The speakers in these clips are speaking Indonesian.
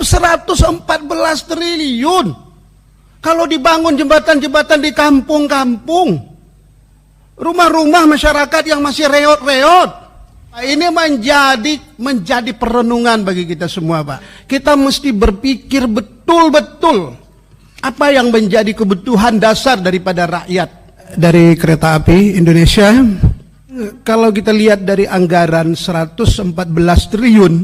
114 triliun. Kalau dibangun jembatan-jembatan di kampung-kampung, rumah-rumah masyarakat yang masih reot-reot. Ini menjadi perenungan bagi kita semua, Pak. Kita mesti berpikir betul-betul apa yang menjadi kebutuhan dasar daripada rakyat. Dari Kereta Api Indonesia, kalau kita lihat dari anggaran 114 triliun,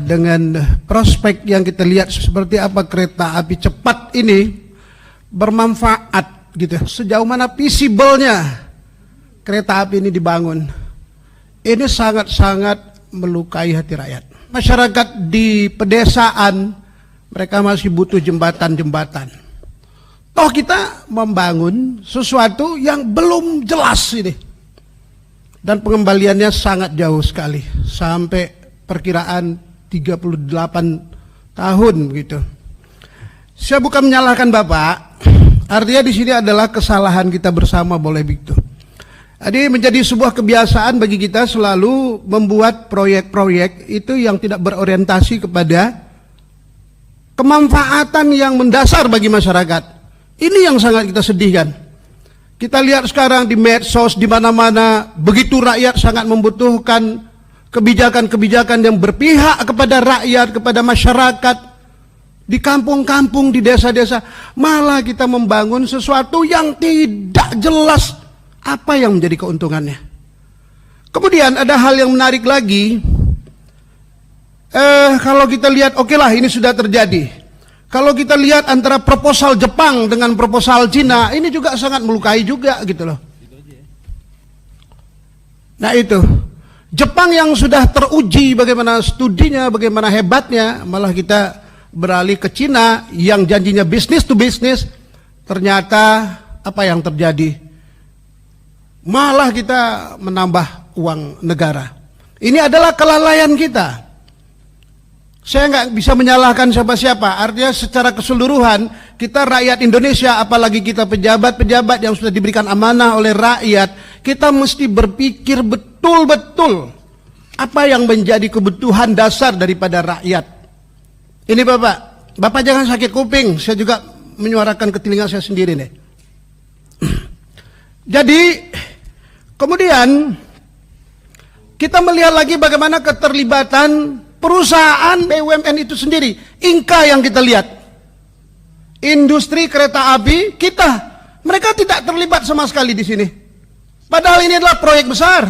dengan prospek yang kita lihat seperti apa kereta api cepat ini bermanfaat gitu, sejauh mana visible-nya kereta api ini dibangun, ini sangat-sangat melukai hati rakyat. Masyarakat di pedesaan mereka masih butuh jembatan-jembatan. Toh kita membangun sesuatu yang belum jelas ini, dan pengembaliannya sangat jauh sekali, sampai perkiraan 38 tahun gitu. Saya bukan menyalahkan Bapak, artinya di sini adalah kesalahan kita bersama, boleh begitu. Jadi menjadi sebuah kebiasaan bagi kita selalu membuat proyek-proyek itu yang tidak berorientasi kepada kemanfaatan yang mendasar bagi masyarakat. Ini yang sangat kita sedihkan. Kita lihat sekarang di medsos, di mana-mana begitu rakyat sangat membutuhkan kebijakan-kebijakan yang berpihak kepada rakyat, kepada masyarakat, di kampung-kampung, di desa-desa, malah kita membangun sesuatu yang tidak jelas apa yang menjadi keuntungannya. Kemudian ada hal yang menarik lagi, kalau kita lihat, oke lah ini sudah terjadi. Kalau kita lihat antara proposal Jepang dengan proposal Cina, ini juga sangat melukai juga gitu loh. Nah itu, Jepang yang sudah teruji bagaimana studinya, bagaimana hebatnya, malah kita beralih ke Cina yang janjinya bisnis to bisnis, ternyata apa yang terjadi? Malah kita menambah uang negara. Ini adalah kelalaian kita. Saya nggak bisa menyalahkan siapa-siapa, artinya secara keseluruhan kita rakyat Indonesia, apalagi kita pejabat-pejabat yang sudah diberikan amanah oleh rakyat, kita mesti berpikir betul-betul apa yang menjadi kebutuhan dasar daripada rakyat. Ini Bapak jangan sakit kuping, saya juga menyuarakan ke telinga saya sendiri nih. Jadi kemudian kita melihat lagi bagaimana keterlibatan perusahaan BUMN itu sendiri. Inka yang kita lihat, industri kereta api kita, mereka tidak terlibat sama sekali di sini. Padahal ini adalah proyek besar.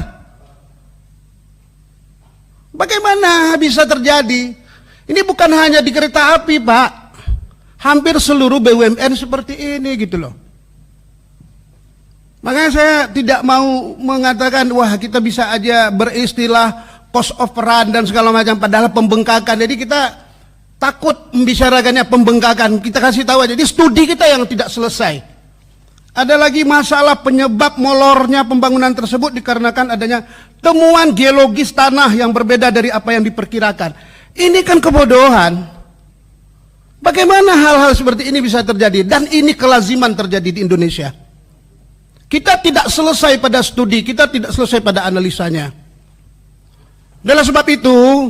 Bagaimana bisa terjadi? Ini bukan hanya di kereta api, Pak. Hampir seluruh BUMN seperti ini gitu loh. Makanya saya tidak mau mengatakan wah kita bisa aja beristilah cost of run dan segala macam, padahal pembengkakan. Jadi kita takut membicarakannya pembengkakan. Kita kasih tahu aja, jadi studi kita yang tidak selesai. Ada lagi masalah penyebab molornya pembangunan tersebut dikarenakan adanya temuan geologis tanah yang berbeda dari apa yang diperkirakan. Ini kan kebodohan. Bagaimana hal-hal seperti ini bisa terjadi? Dan ini kelaziman terjadi di Indonesia. Kita tidak selesai pada studi, kita tidak selesai pada analisanya. Dalam sebab itu,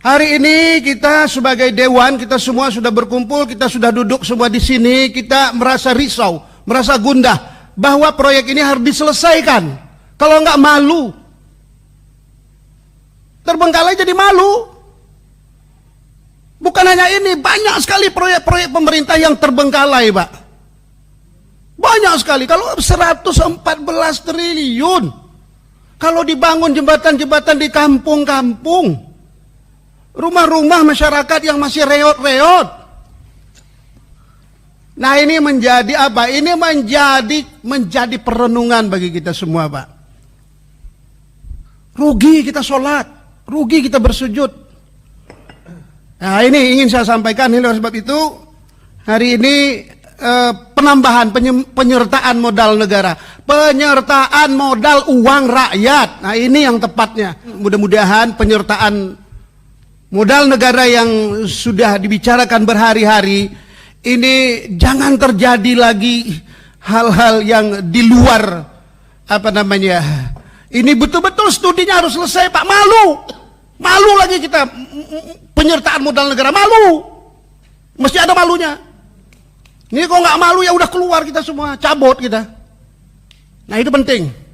hari ini kita sebagai dewan, kita semua sudah berkumpul, kita sudah duduk semua di sini, kita merasa risau, merasa gundah bahwa proyek ini harus diselesaikan. Kalau enggak malu, terbengkalai jadi malu. Bukan hanya ini, banyak sekali proyek-proyek pemerintah yang terbengkalai, Pak. Banyak sekali. Kalau 114 triliun, kalau dibangun jembatan-jembatan di kampung-kampung, rumah-rumah masyarakat yang masih reot-reot. Nah ini menjadi apa? Ini menjadi perenungan bagi kita semua, Pak. Rugi kita sholat, rugi kita bersujud. Nah ini ingin saya sampaikan, oleh sebab itu hari ini penambahan penyertaan modal negara, penyertaan modal uang rakyat. Nah ini yang tepatnya. Mudah-mudahan penyertaan modal negara yang sudah dibicarakan berhari-hari ini jangan terjadi lagi hal-hal yang di luar apa namanya. Ini betul-betul studinya harus selesai, Pak. Malu. Malu lagi kita penyertaan modal negara, malu. Mesti ada malunya. Ini kok nggak malu ya udah keluar kita semua, cabut kita. Nah itu penting.